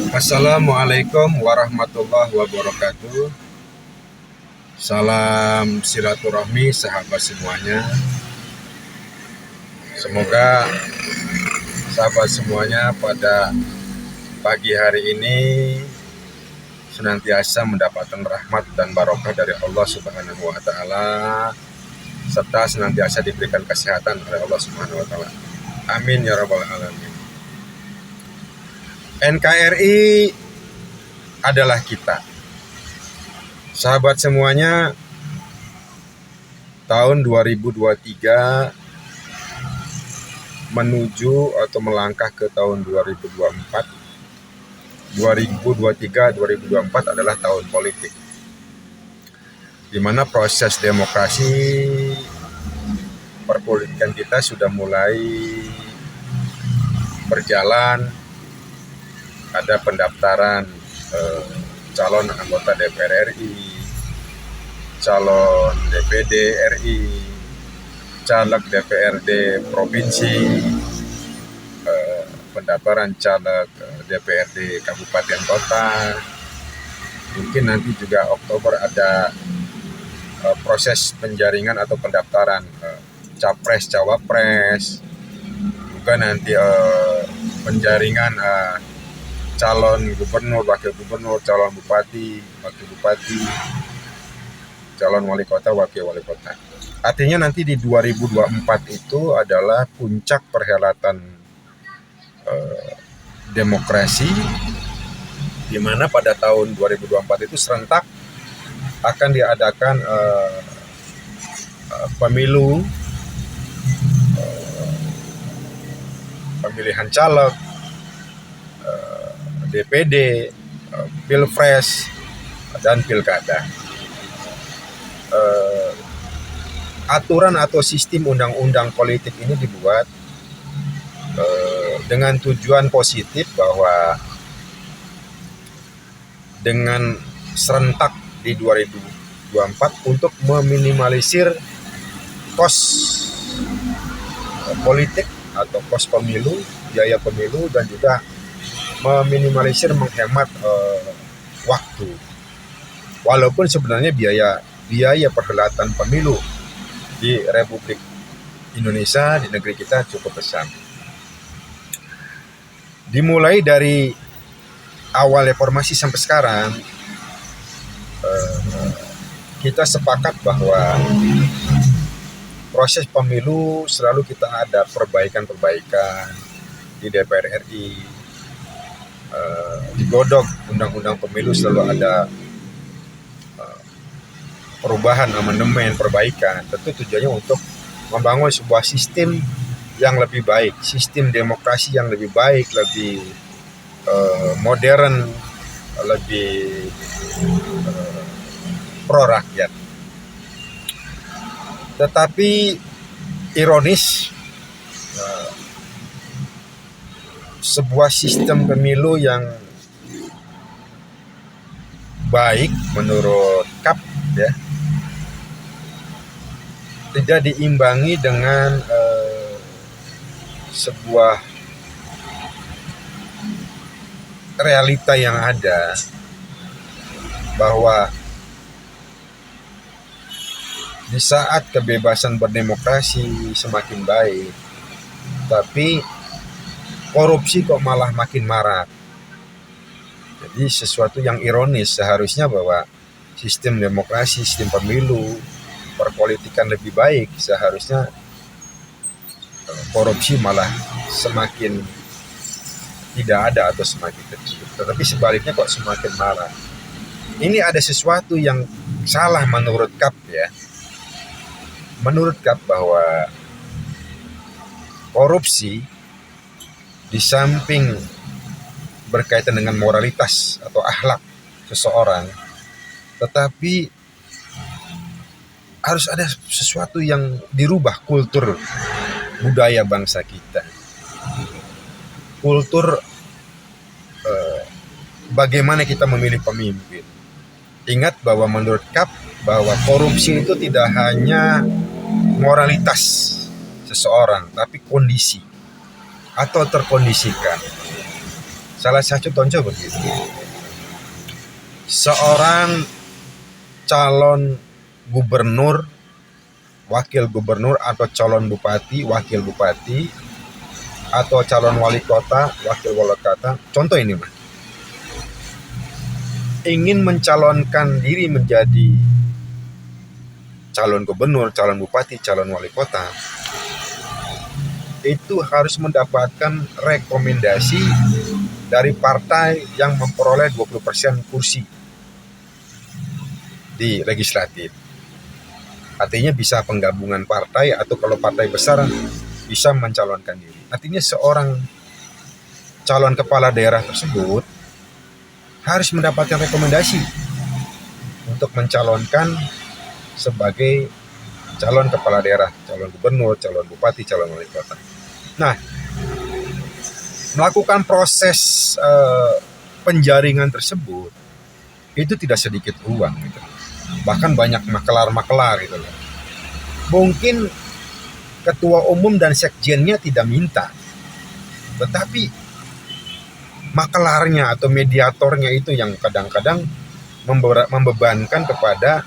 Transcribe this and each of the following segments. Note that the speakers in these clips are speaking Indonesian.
Assalamualaikum warahmatullahi wabarakatuh. Salam silaturahmi sahabat semuanya. Semoga sahabat semuanya pada pagi hari ini senantiasa mendapatkan rahmat dan barokah dari Allah Subhanahu wa taala, serta senantiasa diberikan kesehatan oleh Allah Subhanahu wa taala. Amin ya rabbal alamin. NKRI adalah kita. Sahabat semuanya, tahun 2023 menuju atau melangkah ke tahun 2024. 2023-2024 adalah tahun politik, di mana proses demokrasi perpolitikan kita sudah mulai berjalan. Ada pendaftaran calon anggota DPR RI, calon DPD RI, caleg DPRD provinsi, pendaftaran caleg DPRD kabupaten kota. Mungkin nanti juga Oktober ada proses penjaringan atau pendaftaran capres cawapres, juga nanti penjaringan calon gubernur, wakil gubernur, calon bupati, wakil bupati, calon wali kota, wakil wali kota. Artinya nanti di 2024 itu adalah puncak perhelatan demokrasi, di mana pada tahun 2024 itu serentak akan diadakan pemilu, pemilihan caleg, DPD, Pilpres, dan Pilkada. Aturan atau sistem undang-undang politik ini dibuat dengan tujuan positif bahwa dengan serentak di 2024 untuk meminimalisir kos politik atau kos pemilu, biaya pemilu, dan juga meminimalisir, menghemat waktu. Walaupun sebenarnya biaya perhelatan pemilu di Republik Indonesia, di negeri kita, cukup besar. Dimulai dari awal reformasi sampai sekarang, kita sepakat bahwa proses pemilu selalu kita ada perbaikan-perbaikan di DPR RI. Digodok undang-undang pemilu selalu ada perubahan, amandemen, perbaikan. Tentu tujuannya untuk membangun sebuah sistem yang lebih baik, sistem demokrasi yang lebih baik, lebih modern, lebih pro rakyat. Tetapi ironis, sebuah sistem pemilu yang baik menurut KAP ya, tidak diimbangi dengan sebuah realita yang ada, bahwa di saat kebebasan berdemokrasi semakin baik, tapi korupsi kok malah makin marak. Jadi sesuatu yang ironis, seharusnya bahwa sistem demokrasi, sistem pemilu, perpolitikan lebih baik, seharusnya korupsi malah semakin tidak ada atau semakin kecil. Tetapi sebaliknya kok semakin marak. Ini ada sesuatu yang salah menurut KAP ya. Menurut KAP bahwa korupsi di samping berkaitan dengan moralitas atau akhlak seseorang, tetapi harus ada sesuatu yang dirubah, kultur budaya bangsa kita. Kultur bagaimana kita memilih pemimpin. Ingat bahwa menurut KAP bahwa korupsi itu tidak hanya moralitas seseorang, tapi kondisi atau terkondisikan. Salah satu contoh begitu. Seorang calon gubernur, wakil gubernur, atau calon bupati, wakil bupati, atau calon wali kota, wakil wali kota. Contoh ini, Mas. Ingin mencalonkan diri menjadi calon gubernur, calon bupati, calon wali kota, itu harus mendapatkan rekomendasi dari partai yang memperoleh 20% kursi di legislatif. Artinya bisa penggabungan partai, atau kalau partai besar bisa mencalonkan diri. Artinya seorang calon kepala daerah tersebut harus mendapatkan rekomendasi untuk mencalonkan sebagai calon kepala daerah, calon gubernur, calon bupati, calon wali kota. Nah, melakukan proses penjaringan tersebut itu tidak sedikit uang gitu. Bahkan banyak makelar-makelar gitu loh. Mungkin ketua umum dan sekjennya tidak minta, tetapi makelarnya atau mediatornya itu yang kadang-kadang membebankan kepada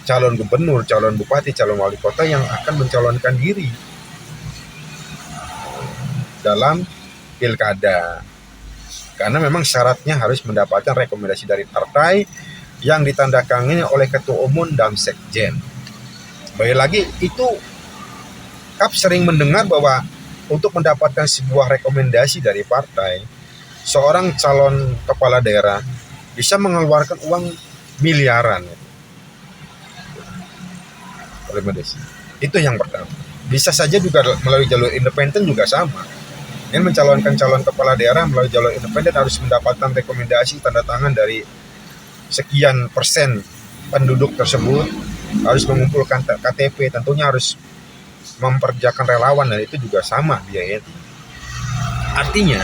calon gubernur, calon bupati, calon wali kota yang akan mencalonkan diri dalam pilkada. Karena memang syaratnya harus mendapatkan rekomendasi dari partai yang ditandatangani oleh ketua umum dan sekjen. Baik lagi, itu Kap sering mendengar bahwa untuk mendapatkan sebuah rekomendasi dari partai, seorang calon kepala daerah bisa mengeluarkan uang miliaran. Itu yang pertama. Bisa saja juga melalui jalur independen juga sama. Yang mencalonkan calon kepala daerah melalui jalur independen harus mendapatkan rekomendasi tanda tangan dari sekian persen penduduk tersebut, harus mengumpulkan KTP, tentunya harus memperjakan relawan, dan itu juga sama biayanya. Artinya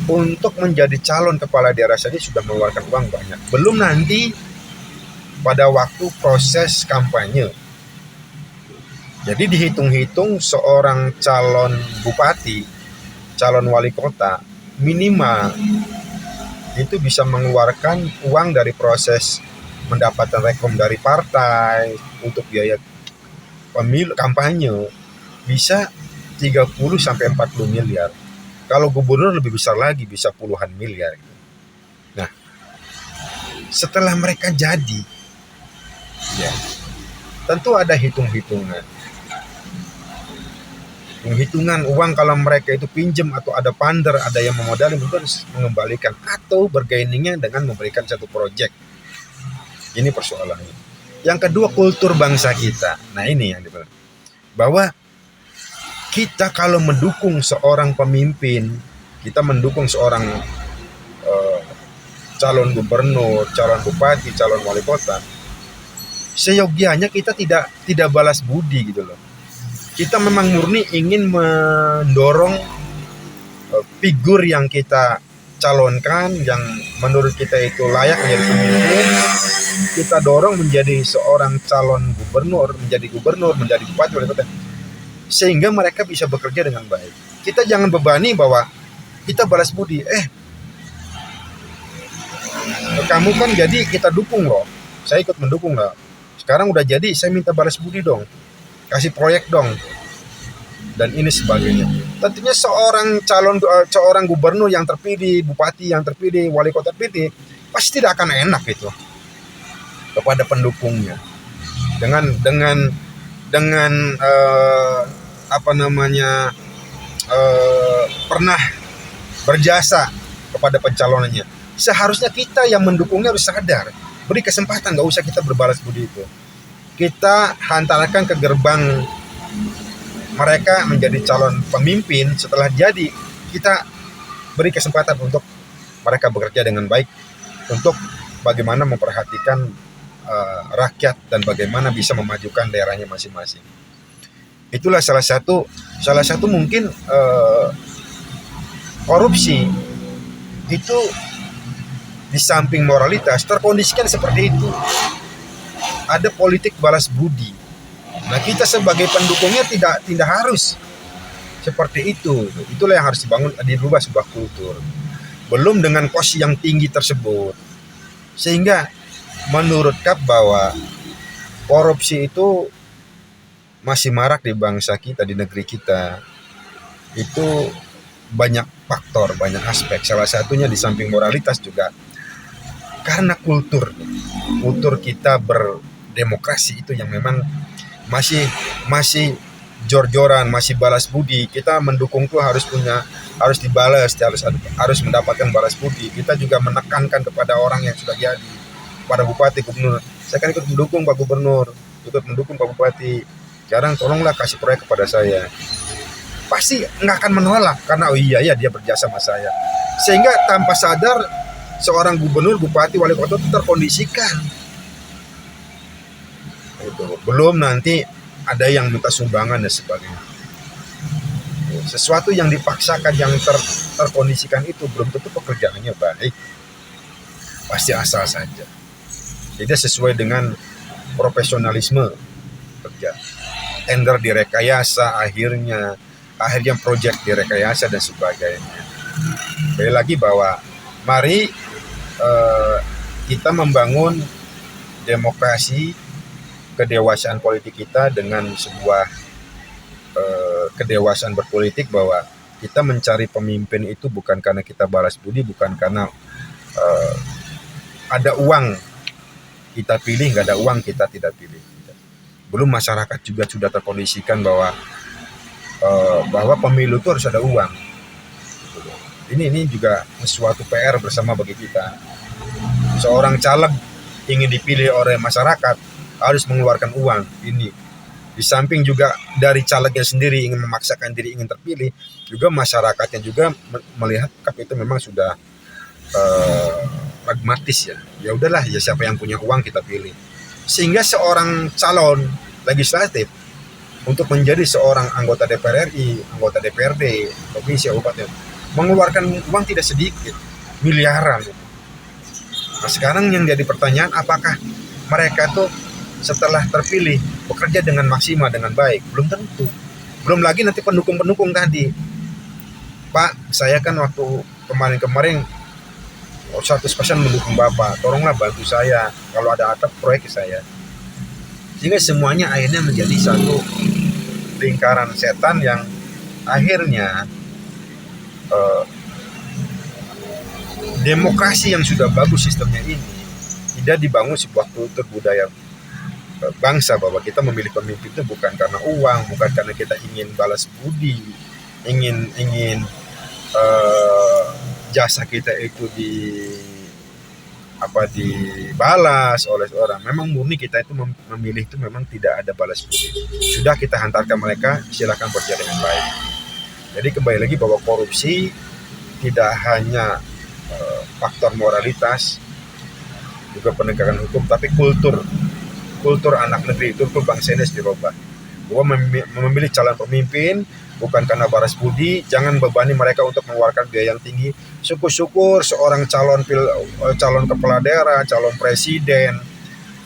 untuk menjadi calon kepala daerah saja sudah mengeluarkan uang banyak, belum nanti pada waktu proses kampanye. Jadi dihitung-hitung seorang calon bupati, calon wali kota minimal itu bisa mengeluarkan uang dari proses mendapatkan rekom dari partai untuk biaya pemilu kampanye bisa 30-40 miliar. Kalau gubernur lebih besar lagi, bisa puluhan miliar. Nah, setelah mereka jadi, ya, tentu ada hitung-hitungan uang. Kalau mereka itu pinjam atau ada pander, ada yang memodali, mungkin harus mengembalikan atau bergainingnya dengan memberikan satu proyek. Ini persoalannya. Yang kedua, kultur bangsa kita. Nah, ini yang dibilang bahwa kita kalau mendukung seorang pemimpin, kita mendukung seorang calon gubernur, calon bupati, calon wali kota, seyogianya kita tidak balas budi gitu loh. Kita memang murni ingin mendorong figur yang kita calonkan, yang menurut kita itu layak menjadi pemimpin, kita dorong menjadi seorang calon gubernur, menjadi bupati, wali kota, sehingga mereka bisa bekerja dengan baik. Kita jangan bebani bahwa kita balas budi, kamu kan jadi kita dukung loh, saya ikut mendukung loh, sekarang udah jadi saya minta balas budi dong, kasih proyek dong, dan ini sebagainya. Tentunya seorang gubernur yang terpilih, bupati yang terpilih, wali kota terpilih, pasti tidak akan enak itu kepada pendukungnya dengan pernah berjasa kepada pencalonannya. Seharusnya kita yang mendukungnya harus sadar, beri kesempatan, nggak usah kita berbalas budi itu. Kita hantarkan ke gerbang mereka menjadi calon pemimpin. Setelah jadi, kita beri kesempatan untuk mereka bekerja dengan baik, untuk bagaimana memperhatikan rakyat dan bagaimana bisa memajukan daerahnya masing-masing. Itulah salah satu mungkin korupsi itu di samping moralitas terkondisikan seperti itu. Ada politik balas budi. Nah, kita sebagai pendukungnya tidak harus Seperti itu. Itulah yang harus dirubah sebuah kultur. Belum dengan kos yang tinggi tersebut. Sehingga menurut Kap bahwa korupsi itu masih marak di bangsa kita, di negeri kita. Itu banyak faktor, banyak aspek. Salah satunya di samping moralitas juga karena kultur kita berdemokrasi itu yang memang masih jor-joran, masih balas budi. Kita mendukung tuh harus dibalas, harus mendapatkan balas budi. Kita juga menekankan kepada orang yang sudah jadi, pada bupati, gubernur. Saya kan ikut mendukung Pak Gubernur, ikut mendukung Pak Bupati. Sekarang tolonglah kasih proyek kepada saya. Pasti nggak akan menolak karena oh iya ya dia berjasa sama saya. Sehingga tanpa sadar seorang gubernur, bupati, wali kota itu terkondisikan. Itu. Belum nanti ada yang minta sumbangan dan sebagainya. Sesuatu yang dipaksakan, yang terkondisikan itu belum tentu pekerjaannya baik. Pasti asal saja. Tidak sesuai dengan profesionalisme kerja. Tender direkayasa, akhirnya proyek direkayasa dan sebagainya. Sekali lagi bahwa mari kita membangun demokrasi, kedewasaan politik kita dengan sebuah kedewasaan berpolitik, bahwa kita mencari pemimpin itu bukan karena kita balas budi, bukan karena ada uang kita pilih, nggak ada uang kita tidak pilih. Belum masyarakat juga sudah terkondisikan bahwa pemilu itu harus ada uang. Ini juga suatu PR bersama bagi kita. Seorang caleg ingin dipilih oleh masyarakat harus mengeluarkan uang. Ini di samping juga dari calegnya sendiri ingin memaksakan diri ingin terpilih, juga masyarakatnya juga melihat Kap itu memang sudah pragmatis ya. Ya udahlah, ya siapa yang punya uang kita pilih. Sehingga seorang calon legislatif untuk menjadi seorang anggota DPR RI, anggota DPRD, provinsi, kabupaten, mengeluarkan uang tidak sedikit, miliaran. Nah, sekarang yang jadi pertanyaan, apakah mereka tuh setelah terpilih bekerja dengan maksimal, dengan baik? Belum tentu. Belum lagi nanti pendukung-pendukung tadi. Pak, saya kan waktu kemarin 100% mendukung Bapak, tolonglah bantu saya, kalau ada atap proyek saya. Sehingga semuanya akhirnya menjadi satu lingkaran setan yang akhirnya demokrasi yang sudah bagus sistemnya ini tidak dibangun sebuah kultur budaya bangsa, bahwa kita memilih pemimpin itu bukan karena uang, bukan karena kita ingin balas budi, ingin jasa kita itu dibalas oleh orang. Memang murni kita itu memilih itu memang tidak ada balas budi. Sudah kita hantarkan mereka, silakan bekerja dengan baik. Jadi kembali lagi bahwa korupsi tidak hanya faktor moralitas, juga penegakan hukum, tapi kultur anak negeri, kultur bangsa ini harus dirubah. Bahwa memilih calon pemimpin bukan karena balas budi, jangan bebani mereka untuk mengeluarkan biaya yang tinggi. Syukur-syukur seorang calon kepala daerah, calon presiden,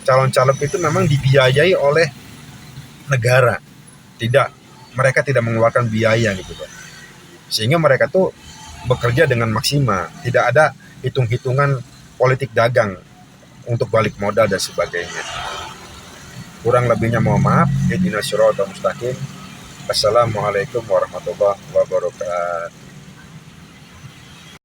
calon caleg itu memang dibiayai oleh negara. Mereka tidak mengeluarkan biaya gitu, Pak. Sehingga mereka tuh bekerja dengan maksimal, tidak ada hitung-hitungan politik dagang untuk balik modal dan sebagainya. Kurang lebihnya mohon maaf. Ihdinas siratal mustaqim. Assalamualaikum warahmatullahi wabarakatuh.